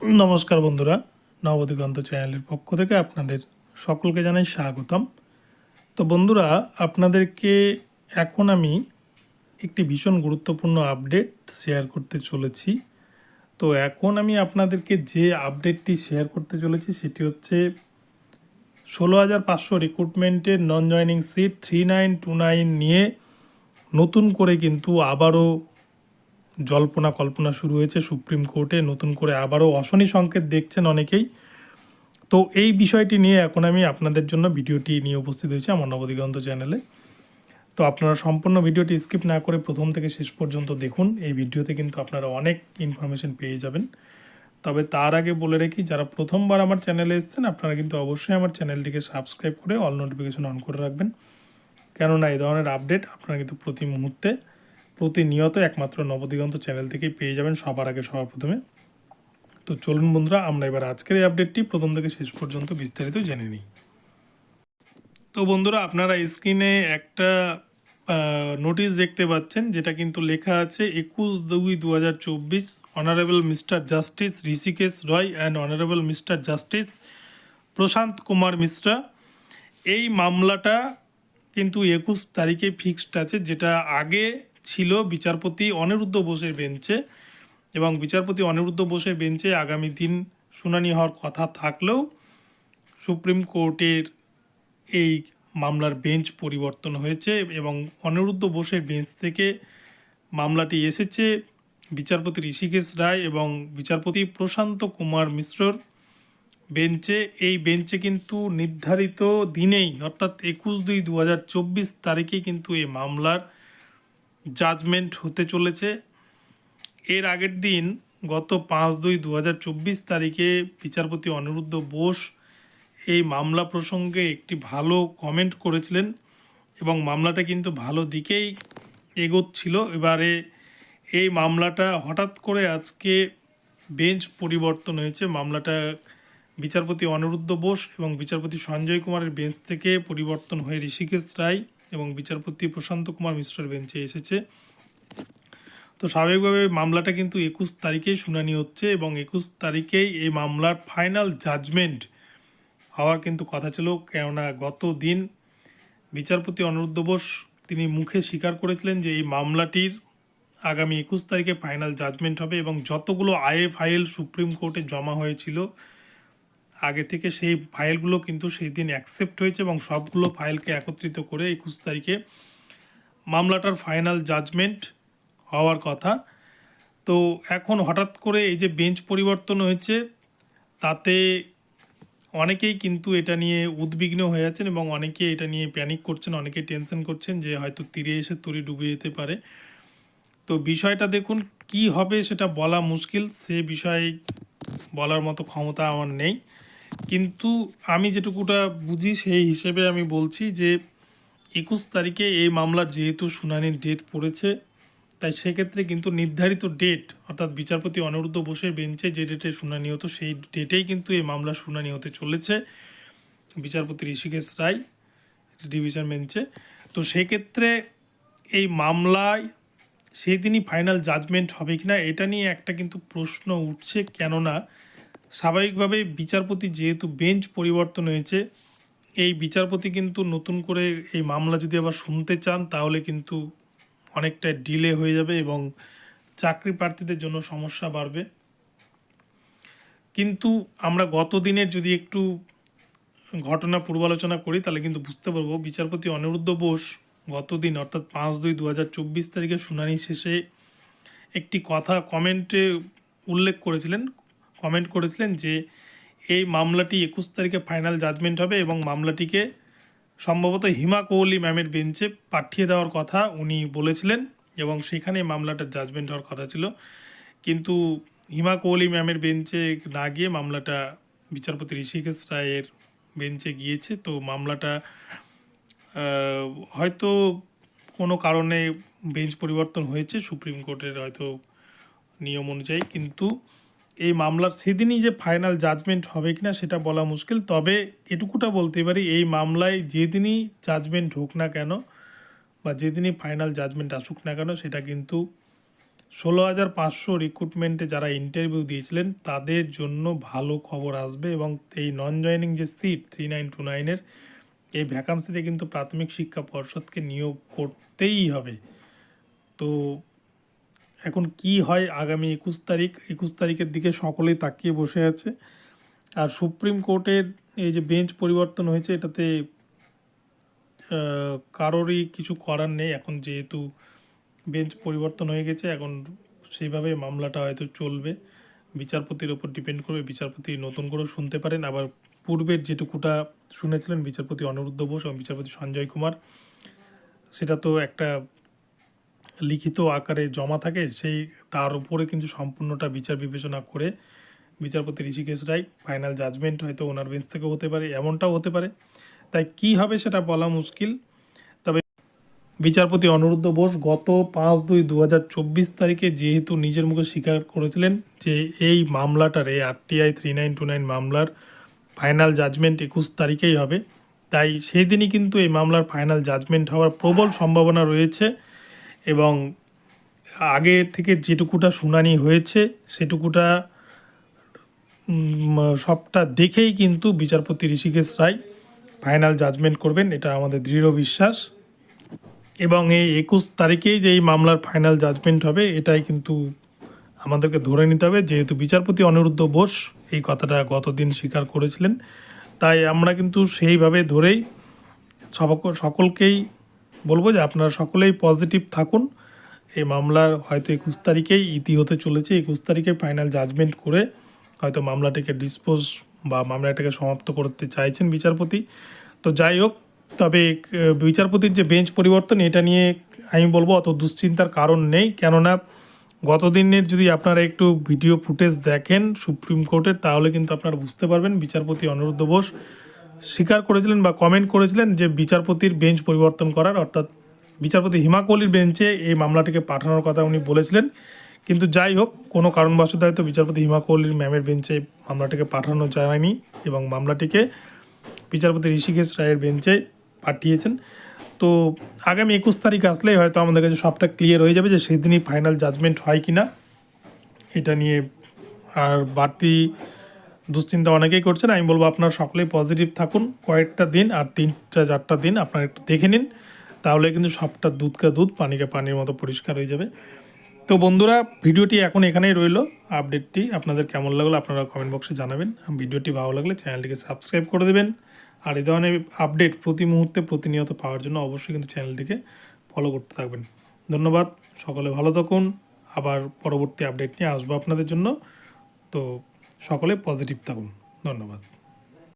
নমস্কার বন্ধুরা, নবদিগন্ত চ্যানেলের পক্ষ থেকে আপনাদের সকলকে জানাই স্বাগতম। তো বন্ধুরা, আপনাদেরকে এখন আমি একটি ভীষণ গুরুত্বপূর্ণ আপডেট শেয়ার করতে চলেছি। তো এখন আমি আপনাদেরকে যে আপডেটটি শেয়ার করতে চলেছি সেটি হচ্ছে 16,500 রিক্রুটমেন্টের নন জয়নিং সিট 3929 নিয়ে নতুন করে কিন্তু আবারও জল্পনা কল্পনা শুরু হয়েছে সুপ্রিম কোর্টে। নতুন করে আবারও অশনি সংকেত দেখছেন অনেকেই। তো এই বিষয়টি নিয়ে এখন আমি আপনাদের জন্য ভিডিওটি নিয়ে উপস্থিত হয়েছি আমার নবদিগন্ত চ্যানেলে। তো আপনারা সম্পূর্ণ ভিডিওটি স্কিপ না করে প্রথম থেকে শেষ পর্যন্ত দেখুন। এই ভিডিওতে কিন্তু আপনারা অনেক ইনফরমেশন পেয়ে যাবেন। তবে তার আগে বলে রাখি, যারা প্রথমবার আমার চ্যানেলে এসেছেন আপনারা কিন্তু অবশ্যই আমার চ্যানেলটিকে সাবস্ক্রাইব করে অল নোটিফিকেশন অন করে রাখবেন, কেননা এই ধরনের আপডেট আপনারা কিন্তু প্রতি মুহূর্তে প্রতিনিয়ত একমাত্র নবদিগন্ত চ্যানেল থেকেই পেয়ে যাবেন সবার আগে সবার প্রথমে। তো চলুন বন্ধুরা, আমরা এবার আজকের এই আপডেটটি প্রথম থেকে শেষ পর্যন্ত বিস্তারিত জেনে নিই। তো বন্ধুরা, আপনারা স্ক্রিনে একটা নোটিশ দেখতে পাচ্ছেন, যেটা কিন্তু লেখা আছে 21/2/2024 honourable mister justice Hrishikesh Roy and honourable mister justice Prashant Kumar Mishra. এই মামলাটা কিন্তু 21 তারিখে ফিক্সড আছে, যেটা আগে ছিল বিচারপতি অনিরুদ্ধ বোসের বেঞ্চে, এবং বিচারপতি অনিরুদ্ধ বোসের বেঞ্চে আগামী দিন শুনানি হওয়ার কথা থাকলেও সুপ্রিম কোর্টের এই মামলার বেঞ্চ পরিবর্তন হয়েছে এবং অনিরুদ্ধ বোসের বেঞ্চ থেকে মামলাটি এসেছে বিচারপতি ঋষিকেশ রায় এবং বিচারপতি প্রশান্ত কুমার মিশ্রর বেঞ্চে। এই বেঞ্চে কিন্তু নির্ধারিত দিনেই, অর্থাৎ 21/2/2024 তারিখে কিন্তু এই মামলার জাজমেন্ট হতে চলেছে। এর আগের দিন গত 5/2/2024 তারিখে বিচারপতি অনিরুদ্ধ বোস এই মামলা প্রসঙ্গে একটি ভালো কমেন্ট করেছিলেন এবং মামলাটা কিন্তু ভালো দিকেই এগোচ্ছিল। এবারে এই মামলাটা হঠাৎ করে আজকে বেঞ্চ পরিবর্তন হয়েছে। মামলাটা বিচারপতি অনিরুদ্ধ বোস এবং বিচারপতি সঞ্জয় কুমারের বেঞ্চ থেকে পরিবর্তন হয়ে ঋষিকেশ রায় এবং বিচারপতি প্রশান্ত কুমার মিশ্রের বেঞ্চে এসেছে। তো স্বাভাবিকভাবে মামলাটা কিন্তু 21 তারিখেই শুনানি হচ্ছে এবং 21 তারিখেই এই মামলার ফাইনাল জাজমেন্ট হওয়ার কিন্তু কথা ছিল। কেননা গত দিন বিচারপতি অনিরুদ্ধ বোস তিনি মুখে স্বীকার করেছিলেন যে এই মামলাটির আগামী 21 তারিখে ফাইনাল জাজমেন্ট হবে এবং যতগুলো আয়ে ফাইল সুপ্রিম কোর্টে জমা হয়েছিল আগে থেকে, সেই ফাইলগুলো কিন্তু সেই দিন অ্যাকসেপ্ট হয়েছে এবং সবগুলো ফাইলকে একত্রিত করে 21 তারিখে মামলাটার ফাইনাল জাজমেন্ট হওয়ার কথা। তো এখন হঠাৎ করে এই যে বেঞ্চ পরিবর্তন হয়েছে, তাতে অনেকেই কিন্তু এটা নিয়ে উদ্বিগ্ন হয়ে আছেন এবং অনেকে এটা নিয়ে প্যানিক করছেন, অনেকে টেনশন করছেন যে হয়তো তীরে এসে তরি ডুবে যেতে পারে। তো বিষয়টা দেখুন, কি হবে সেটা বলা মুশকিল, সে বিষয়ে বলার মতো ক্ষমতা আমার নেই। কিন্তু আমি যেটুকুটা বুঝি সেই হিসেবে আমি বলছি যে 21 তারিখে এই মামলার যেহেতু শুনানির ডেট পড়েছে, তাই সেক্ষেত্রে কিন্তু নির্ধারিত ডেট, অর্থাৎ বিচারপতি অনিরুদ্ধ বোসের বেঞ্চে যে ডেটে শুনানি হতো সেই ডেটেই কিন্তু এই মামলার শুনানি হতে চলেছে বিচারপতি ঋষিকেশ রায় ডিভিশন বেঞ্চে। তো সেক্ষেত্রে এই মামলায় সেই দিনই ফাইনাল জাজমেন্ট হবে কি না এটা নিয়ে একটা কিন্তু প্রশ্ন উঠছে। কেননা স্বাভাবিকভাবে বিচারপতি যেহেতু বেঞ্চ পরিবর্তন হয়েছে, এই বিচারপতি কিন্তু নতুন করে এই মামলা যদি আবার শুনতে চান তাহলে কিন্তু অনেকটা ডিলে হয়ে যাবে এবং চাকরি প্রার্থীদের জন্য সমস্যা বাড়বে। কিন্তু আমরা গত দিনের যদি একটু ঘটনা পূর্বালোচনা করি তাহলে কিন্তু বুঝতে পারবো বিচারপতি অনিরুদ্ধ বোস গতদিন অর্থাৎ 5/2/2024 তারিখে শুনানি শেষে একটি কথা কমেন্ট করেছিলেন যে এই মামলাটি 21 তারিখে ফাইনাল জাজমেন্ট হবে এবং মামলাটিকে সম্ভবত হিমা কোহলি ম্যামের বেঞ্চে পাঠিয়ে দেওয়ার কথা উনি বলেছিলেন এবং সেখানে মামলাটার জাজমেন্ট হওয়ার কথা ছিল। কিন্তু হিমা কোহলি ম্যামের বেঞ্চে না গিয়ে মামলাটা বিচারপতি ঋষিকেশ রায়ের বেঞ্চে গিয়েছে। তো মামলাটা হয়তো কোনো কারণে বেঞ্চ পরিবর্তন হয়েছে সুপ্রিম কোর্টের হয়তো নিয়ম অনুযায়ী, কিন্তু এই মামলার সেদিনই যে ফাইনাল জাজমেন্ট হবে কিনা সেটা বলা মুশকিল। তবে এটুকুটা বলতে পারি, এই মামলায় যেদিনই জাজমেন্ট হোক না কেন বা যেদিনই ফাইনাল জাজমেন্ট আসুক না কেন, সেটা কিন্তু 16,500 রিক্রুটমেন্টে যারা ইন্টারভিউ দিয়েছিলেন তাদের জন্য ভালো খবর আসবে, এবং এই নন জয়েনিং যে সিট 3929-এর এই ভ্যাকান্সিতে কিন্তু প্রাথমিক শিক্ষা পর্ষদকে নিয়োগ করতেই হবে। তো এখন কি হয় আগামী 21 তারিখের দিকে সকলেই তাকিয়ে বসে আছে। আর সুপ্রিম কোর্টের এই যে বেঞ্চ পরিবর্তন হয়েছে, এটাতে কারোরই কিছু করার নেই এখন, যেহেতু বেঞ্চ পরিবর্তন হয়ে গেছে। এখন সেইভাবে মামলাটা হয়তো চলবে, বিচারপতির ওপর ডিপেন্ড করবে। বিচারপতি নতুন করে শুনতে পারেন, আবার পূর্বের যেটুকুটা শুনেছিলেন বিচারপতি অনিরুদ্ধ বোস এবং বিচারপতি সঞ্জয় কুমার, সেটা তো একটা লিখিত আকারে জমা থাকে, সেই তার উপরে কিন্তু সম্পূর্ণটা বিচার বিবেচনা করে বিচারপতি ঋষিকেশ রায় ফাইনাল জাজমেন্ট হয়তো ওনার বেঞ্চ থেকে হতে পারে, এমনটাও হতে পারে। তাই কি হবে সেটা বলা মুশকিল। তবে বিচারপতি অনিরুদ্ধ বোস গত 5/2/2024 তারিখে যেহেতু নিজের মুখে স্বীকার করেছিলেন যে এই মামলাটার, এই RTI 3929 মামলার ফাইনাল জাজমেন্ট 21 তারিখেই হবে, তাই সেই দিনই কিন্তু এই মামলার ফাইনাল জাজমেন্ট হওয়ার প্রবল সম্ভাবনা রয়েছে। এবং আগে থেকে যেটুকুটা শুনানি হয়েছে সেটুকুটা সবটা দেখেই কিন্তু বিচারপতি ঋষিকেশ রায় ফাইনাল জাজমেন্ট করবেন, এটা আমাদের দৃঢ় বিশ্বাস। এবং এই 21 তারিখেই যে এই মামলার ফাইনাল জাজমেন্ট হবে এটাই কিন্তু আমাদেরকে ধরে নিতে হবে, যেহেতু বিচারপতি অনিরুদ্ধ বোস এই কথাটা গতদিন স্বীকার করেছিলেন। তাই আমরা কিন্তু সেইভাবে ধরেই সকলকেই বলবো যে আপনারা সকলেই পজিটিভ থাকুন। এই মামলার হয়তো 21 তারিখেই ইতি হতে চলেছে, 21 তারিখে ফাইনাল জাজমেন্ট করে হয়তো মামলাটিকে ডিসপোজ বা মামলাটাকে সমাপ্ত করতে চাইছেন বিচারপতি। তো যাই হোক, তবে বিচারপতির যে বেঞ্চ পরিবর্তন, এটা নিয়ে আমি বলবো অত দুশ্চিন্তার কারণ নেই। কেননা গত দিনের যদি আপনারা একটু ভিডিও ফুটেজ দেখেন সুপ্রিম কোর্টের, তাহলে কিন্তু আপনারা বুঝতে পারবেন বিচারপতি অনিরুদ্ধ বোস স্বীকার করেছিলেন বা কমেন্ট করেছিলেন যে বিচারপতির বেঞ্চ পরিবর্তন করার, অর্থাৎ বিচারপতি হিমা কোহলির বেঞ্চে এই মামলাটিকে পাঠানোর কথা উনি বলেছিলেন। কিন্তু যাই হোক, কোনো কারণবশত হয়তো বিচারপতি হিমা কোহলির ম্যামের বেঞ্চে মামলাটিকে পাঠানো যায়নি এবং মামলাটিকে বিচারপতি ঋষিকেশ রায়ের বেঞ্চে পাঠিয়েছেন। তো আগামী 21 তারিখ আসলেই হয়তো আমাদের কাছে সবটা ক্লিয়ার হয়ে যাবে যে সেদিনই ফাইনাল জাজমেন্ট হয় কি না, এটা নিয়ে আর বাড়তি দুশ্চিন্তা অনেকেই করছেন। আমি বলবো আপনারা সকলেই পজিটিভ থাকুন কয়েকটা দিন, আর 3-4টা দিন আপনারা একটু দেখে নিন, তাহলে কিন্তু সবটা দুধকে দুধ পানিকে পানির মতো পরিষ্কার হয়ে যাবে। তো বন্ধুরা, ভিডিওটি এখন এখানেই রইলো। আপডেটটি আপনাদের কেমন লাগলো আপনারা কমেন্ট বক্সে জানাবেন। ভিডিওটি ভালো লাগলে চ্যানেলটিকে সাবস্ক্রাইব করে দেবেন। আর এই ধরনের আপডেট প্রতি মুহূর্তে প্রতিনিয়ত পাওয়ার জন্য অবশ্যই কিন্তু চ্যানেলটিকে ফলো করতে থাকবেন। ধন্যবাদ, সকলে ভালো থাকুন। আবার পরবর্তী আপডেট নিয়ে আসবো আপনাদের জন্য। তো সকলে পজিটিভ থাকুন। ধন্যবাদ।